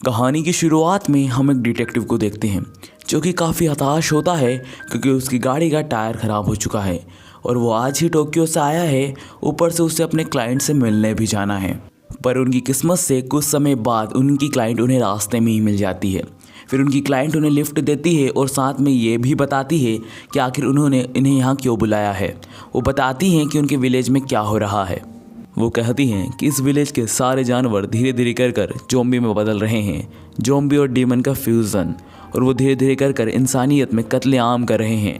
कहानी की शुरुआत में हम एक डिटेक्टिव को देखते हैं जो कि काफ़ी हताश होता है क्योंकि उसकी गाड़ी का टायर ख़राब हो चुका है और वो आज ही टोक्यो से आया है। ऊपर से उसे अपने क्लाइंट से मिलने भी जाना है, पर उनकी किस्मत से कुछ समय बाद उनकी क्लाइंट उन्हें रास्ते में ही मिल जाती है। फिर उनकी क्लाइंट उन्हें लिफ्ट देती है और साथ में ये भी बताती है कि आखिर उन्होंने इन्हें यहाँ क्यों बुलाया है। वो बताती हैं कि उनके विलेज में क्या हो रहा है। वो कहती हैं कि इस विलेज के सारे जानवर धीरे धीरे कर ज़ॉम्बी में बदल रहे हैं, ज़ॉम्बी और डीमन का फ्यूज़न, और वो धीरे धीरे कर इंसानियत में कत्लेआम कर रहे हैं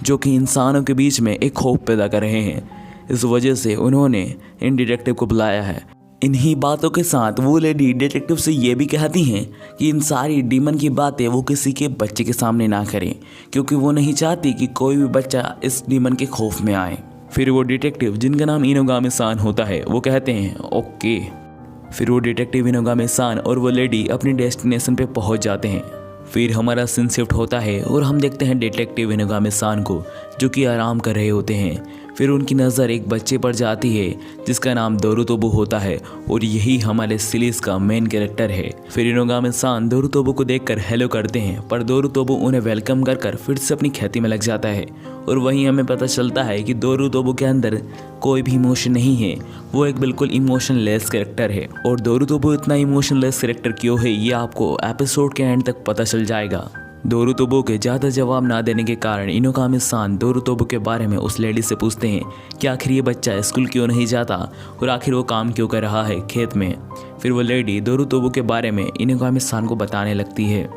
जो कि इंसानों के बीच में एक खौफ पैदा कर रहे हैं। इस वजह से उन्होंने इन डिटेक्टिव को बुलाया है। इन्हीं बातों के साथ वो लेडी डिटेक्टिव से ये भी कहती हैं कि इन सारी डीमन की बातें वो किसी के बच्चे के सामने ना करें क्योंकि वो नहीं चाहती कि कोई भी बच्चा इस डीमन के खौफ में आए। फिर वो डिटेक्टिव जिनका नाम इनोगामी-सान होता है वो कहते हैं ओके। फिर वो डिटेक्टिव इनोगामी-सान और वो लेडी अपनी डेस्टिनेशन पे पहुंच जाते हैं। फिर हमारा सीन शिफ्ट होता है और हम देखते हैं डिटेक्टिव इनोगामी-सान को जो कि आराम कर रहे होते हैं। फिर उनकी नज़र एक बच्चे पर जाती है जिसका नाम दोरुतोबु होता है और यही हमारे सीरीज का मेन कैरेक्टर है। फिर इनोगामी-सान दोरुतोबु को देखकर हेलो करते हैं, पर दोरुतोबु उन्हें वेलकम कर फिर से अपनी खेती में लग जाता है और वहीं हमें पता चलता है कि दोरुतोबु के अंदर कोई भी इमोशन नहीं है। वो एक बिल्कुल इमोशनलेस कैरेक्टर है और दोरुतोबु इतना इमोशनलेस कैरेक्टर क्यों है ये आपको एपिसोड के एंड तक पता चल जाएगा। दोरुतोबु के ज़्यादा जवाब ना देने के कारण इनोगामी-सान दोरुतोबु के बारे में उस लेडी से पूछते हैं कि आखिर ये बच्चा स्कूल क्यों नहीं जाता और आखिर वो काम क्यों कर रहा है खेत में। फिर वो लेडी दोरुतोबु के बारे में इनोगामी-सान को बताने लगती है।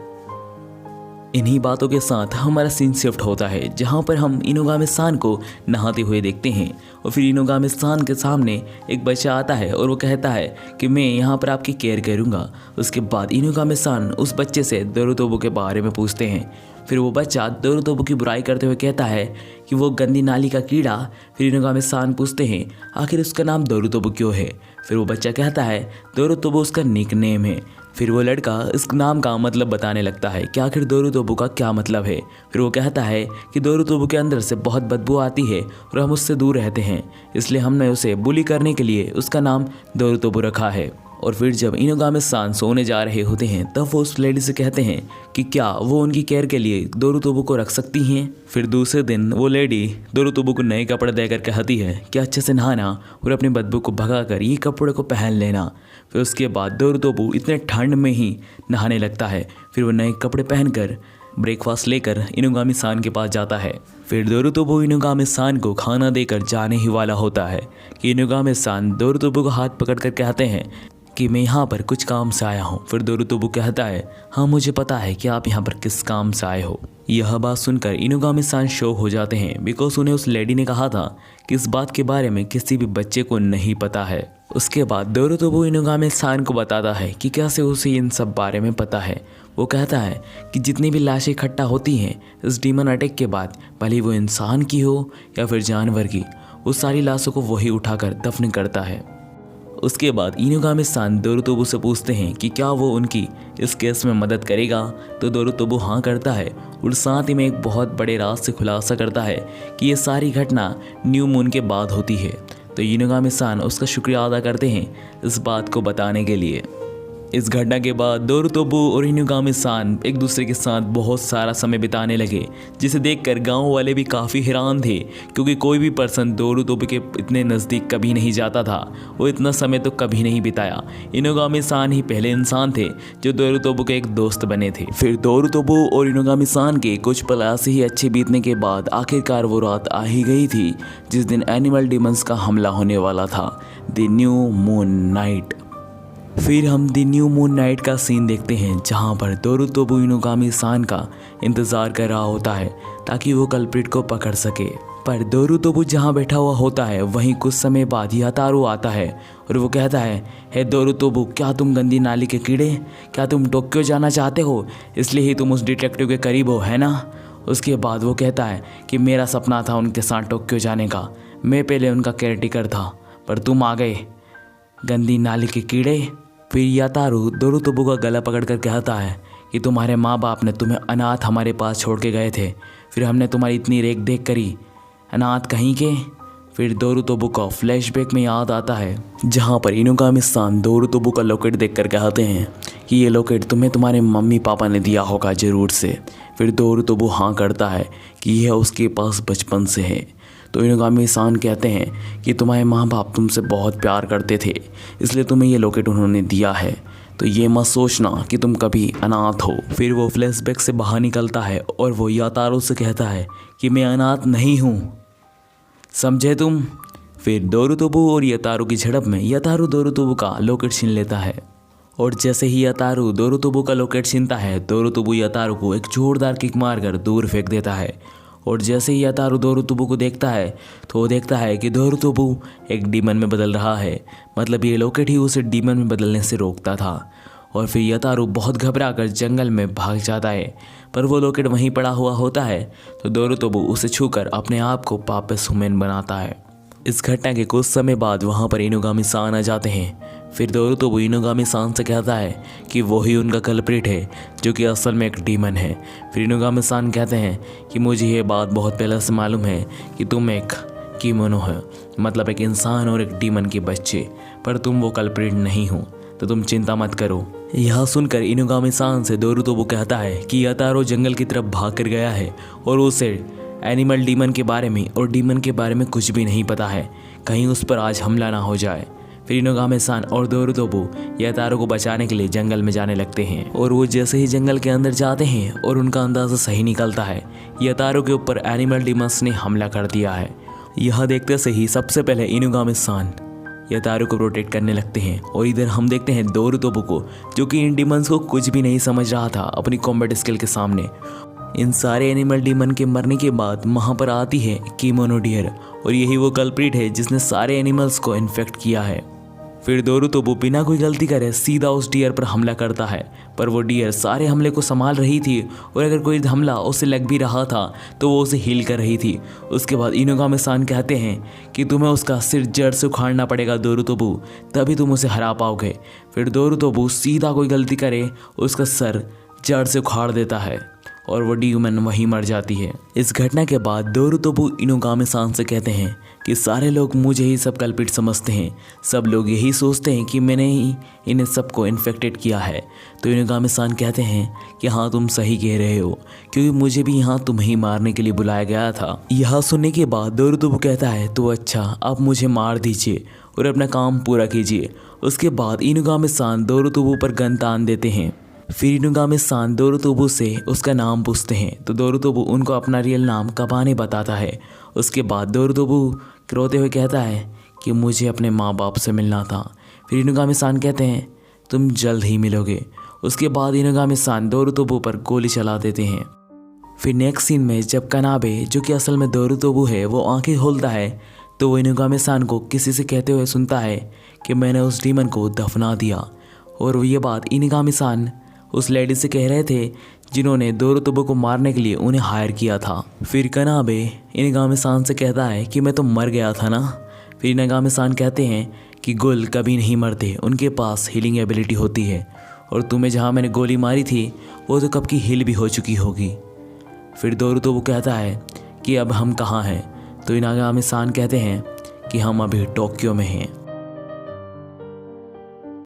इन्हीं बातों के साथ हमारा सीन शिफ्ट होता है जहाँ पर हम इनोगामी-सान को नहाते हुए देखते हैं और फिर इनोगामी-सान के सामने एक बच्चा आता है और वो कहता है कि मैं यहाँ पर आपकी केयर करूँगा। उसके बाद इनोगामी-सान उस बच्चे से दोरुतोबु के बारे में पूछते हैं। फिर वो बच्चा दोरुतोबु की बुराई करते हुए कहता है कि वो गंदी नाली का कीड़ा। फिर इनोगामी-सान पूछते हैं आखिर उसका नाम दोरुतोबु क्यों है। फिर वो बच्चा कहता है दोरुतोबु उसका निक नेम है। फिर वो लड़का इस नाम का मतलब बताने लगता है कि आखिर दोरुतोबु का क्या मतलब है। फिर वो कहता है कि दोरुतोबु के अंदर से बहुत बदबू आती है और हम उससे दूर रहते हैं, इसलिए हमने उसे बुली करने के लिए उसका नाम दोरुतोबु रखा है। और फिर जब इनोगामी-सान सोने जा रहे होते हैं तब वो उस लेडी से कहते हैं कि क्या वो उनकी केयर के लिए दोरुतोबु को रख सकती हैं। फिर दूसरे दिन वो लेडी दोरुतोबु को नए कपड़े देकर कहती है कि अच्छे से नहाना और अपनी बदबू को भगाकर ये कपड़े को पहन लेना। फिर उसके बाद दोरुतोबु इतने ठंड में ही नहाने लगता है। फिर वो नए कपड़े पहनकर ब्रेकफास्ट लेकर इनोगामी-सान के पास जाता है। फिर दोरुतोबु इनोगामी-सान को खाना देकर जाने ही वाला होता है कि इनोगामी-सान दोरुतोबु का हाथ पकड़कर कहते हैं कि मैं यहाँ पर कुछ काम से आया हूँ। फिर दोरुतोबु कहता है हाँ मुझे पता है कि आप यहाँ पर किस काम से आए हो। यह बात सुनकर इनोगामी-सान शॉक हो जाते हैं बिकॉज उन्हें उस लेडी ने कहा था कि इस बात के बारे में किसी भी बच्चे को नहीं पता है। उसके बाद दोरुतोबु इनोगामी-सान को बताता है कि कैसे उसे इन सब बारे में पता है। वो कहता है कि जितनी भी लाशें इकट्ठा होती हैं इस डीमन अटैक के बाद, भले वो इंसान की हो या फिर जानवर की, उस सारी लाशों को वही उठाकर दफन करता है। उसके बाद इनोगामी-सान दोरुतोबु से पूछते हैं कि क्या वो उनकी इस केस में मदद करेगा, तो दोरुतोबु हाँ करता है और साथ ही में एक बहुत बड़े राज से खुलासा करता है कि ये सारी घटना न्यू मून के बाद होती है। तो इनोगामी-सान उसका शुक्रिया अदा करते हैं इस बात को बताने के लिए। इस घटना के बाद दोरुतोबु और इनोगामी-सान एक दूसरे के साथ बहुत सारा समय बिताने लगे, जिसे देखकर गांव वाले भी काफ़ी हैरान थे क्योंकि कोई भी पर्सन दोरुतोबु के इतने नज़दीक कभी नहीं जाता था। वो इतना समय तो कभी नहीं बिताया। इनोगामी-सान ही पहले इंसान थे जो दोरुतोबु के एक दोस्त बने थे। फिर दोरुतोबु और इनोगामी-सान के कुछ पल ऐसे ही अच्छे बीतने के बाद आखिरकार वो रात आ ही गई थी जिस दिन एनिमल डीमंस का हमला होने वाला था, द न्यू मून नाइट। फिर हम द न्यू मून नाइट का सीन देखते हैं जहां पर दोरुतोबु इनोगामी-सान का इंतज़ार कर रहा होता है ताकि वो कल्प्रिट को पकड़ सके। पर दोरुतोबु जहां बैठा हुआ होता है वहीं कुछ समय बाद यातारू आता है और वो कहता है हे दोरुतोबु, क्या तुम गंदी नाली के कीड़े, क्या तुम टोक्यो जाना चाहते हो, इसलिए ही तुम उस डिटेक्टिव के करीब हो, है ना। उसके बाद वो कहता है कि मेरा सपना था उनके साथ टोक्यो जाने का, मैं पहले उनका केयरटेकर था पर तुम आ गए गंदी नाली के कीड़े। फिर यातारू दोरुतोबु का गला पकड़कर कहता है कि तुम्हारे माँ बाप ने तुम्हें अनाथ हमारे पास छोड़ के गए थे, फिर हमने तुम्हारी इतनी रेख देख करी, अनाथ कहीं के। फिर दोरुतोबू का फ्लैशबैक में याद आता है जहाँ पर इनुगामी-सान दोरुतोबू का लॉकेट देखकर कहते हैं कि ये लॉकेट तुम्हें तुम्हारे मम्मी पापा ने दिया होगा ज़रूर से। फिर दोरुतोबू हाँ करता है कि यह उसके पास बचपन से है। तो इनुगामी-सान कहते हैं कि तुम्हारे माँ बाप तुमसे बहुत प्यार करते थे, इसलिए तुम्हें ये लॉकेट उन्होंने दिया है, तो ये मत सोचना कि तुम कभी अनाथ हो। फिर वो फ्लैशबैक से बाहर निकलता है और वो यातारो से कहता है कि मैं अनाथ नहीं हूँ, समझे तुम। फिर दोरुतोबू और यातारो की झड़प में यातारो दोरुतोबू का लॉकेट छीन लेता है और जैसे ही यातारो दोरुतोबू का लॉकेट छीनता है दोरुतोबू यातारो को एक जोरदार किक मारकर दूर फेंक देता है। और जैसे ही यातारो दोरुतोबू को देखता है तो वो देखता है कि दोरुतोबू एक डीमन में बदल रहा है, मतलब ये लॉकेट ही उसे डीमन में बदलने से रोकता था। और फिर यातारो बहुत घबराकर जंगल में भाग जाता है, पर वो लॉकेट वहीं पड़ा हुआ होता है तो दोरुतोबू उसे छूकर अपने आप को वापस ह्यूमन बनाता है। इस घटना के कुछ समय बाद वहाँ पर इनुगामी-सान आ जाते हैं। फिर दोरुतोबू इनुगामी-सान से कहता है कि वही उनका कल्प्रिट है जो कि असल में एक डीमन है। फिर इनुगामी-सान कहते हैं कि मुझे ये बात बहुत पहले से मालूम है कि तुम एक कीमोनो है, मतलब एक इंसान और एक डीमन के बच्चे, पर तुम वो कल्प्रिट नहीं हो, तो तुम चिंता मत करो। यह सुनकर इनुगामी-सान से दोरुतोबू कहता है कि यातारो जंगल की तरफ भाग कर गया है और उसे एनिमल डीमन के बारे में और डीमन के बारे में कुछ भी नहीं पता है, कहीं उस पर आज हमला ना हो जाए। फिर इनुगामी-सान और दोरुतोबू यातारो को बचाने के लिए जंगल में जाने लगते हैं और वो जैसे ही जंगल के अंदर जाते हैं और उनका अंदाज़ा सही निकलता है, यातारो के ऊपर एनिमल डीमंस ने हमला कर दिया है। यह देखते से ही सबसे पहले इनुगामी-सान यातारो को प्रोटेक्ट करने लगते हैं और इधर हम देखते हैं दोरुतोबू को जो कि इन डीमंस को कुछ भी नहीं समझ रहा था अपनी कॉम्बैट स्किल के सामने। इन सारे एनिमल डीमन के मरने के बाद वहाँ पर आती है कीमोनो डियर और यही वो कल्प्रिट है जिसने सारे एनिमल्स को इन्फेक्ट किया है। फिर दोरुतोबू बिना कोई गलती करे सीधा उस डियर पर हमला करता है, पर वो डियर सारे हमले को संभाल रही थी और अगर कोई हमला उसे लग भी रहा था तो वो उसे हील कर रही थी। उसके बाद इनुगामी-सान कहते हैं कि तुम्हें उसका सिर जड़ से उखाड़ना पड़ेगा दोरुतोबू, तभी तुम उसे हरा पाओगे। फिर दोरुतोबू सीधा कोई गलती करे उसका सर जड़ से उखाड़ देता है और वो डीमन वहीं मर जाती है। इस घटना के बाद दोरुतोबू इनुगामी-सान से कहते हैं कि सारे लोग मुझे ही सब कल्प्रिट समझते हैं, सब लोग यही सोचते हैं कि मैंने ही इन्हें सबको इन्फेक्टेड किया है। तो इनुगामी-सान कहते हैं कि हाँ तुम सही कह रहे हो, क्योंकि मुझे भी यहाँ तुम्हें ही मारने के लिए बुलाया गया था। यह सुनने के बाद दोरुतोबू कहता है तो अच्छा आप मुझे मार दीजिए और अपना काम पूरा कीजिए। उसके बाद इनुगामी-सान दोरुतोबू पर गन तान देते हैं। फिर इनुगामी-सान दोरुतोबू से उसका नाम पूछते हैं तो दोरुतोबू उनको अपना रियल नाम कबाने बताता है। उसके बाद दोरुतोबू रोते हुए कहता है कि मुझे अपने माँ बाप से मिलना था। फिर इनुगामी-सान कहते हैं तुम जल्द ही मिलोगे। उसके बाद इनुगामी-सान दोरुतोबू पर गोली चला देते हैं। फिर नेक्स्ट सीन में जब कनाबे जो कि असल में दोरुतोबू है वो आंखें खोलता है तो वो इनुगामी-सान को किसी से कहते हुए सुनता है कि मैंने उस डीमन को दफना दिया। और ये बात इनुगामी-सान उस लेडी से कह रहे थे जिन्होंने दोरुतोबू को मारने के लिए उन्हें हायर किया था। फिर कनाबे इनुगामी-सान से कहता है कि मैं तो मर गया था ना। फिर इनुगामी-सान कहते हैं कि गुल कभी नहीं मरते, उनके पास हीलिंग एबिलिटी होती है और तुम्हें जहाँ मैंने गोली मारी थी वो तो कब की हील भी हो चुकी होगी। फिर दोरुतोबू कहता है कि अब हम कहाँ हैं, तो इनुगामी-सान कहते हैं कि हम अभी टोक्यो में हैं।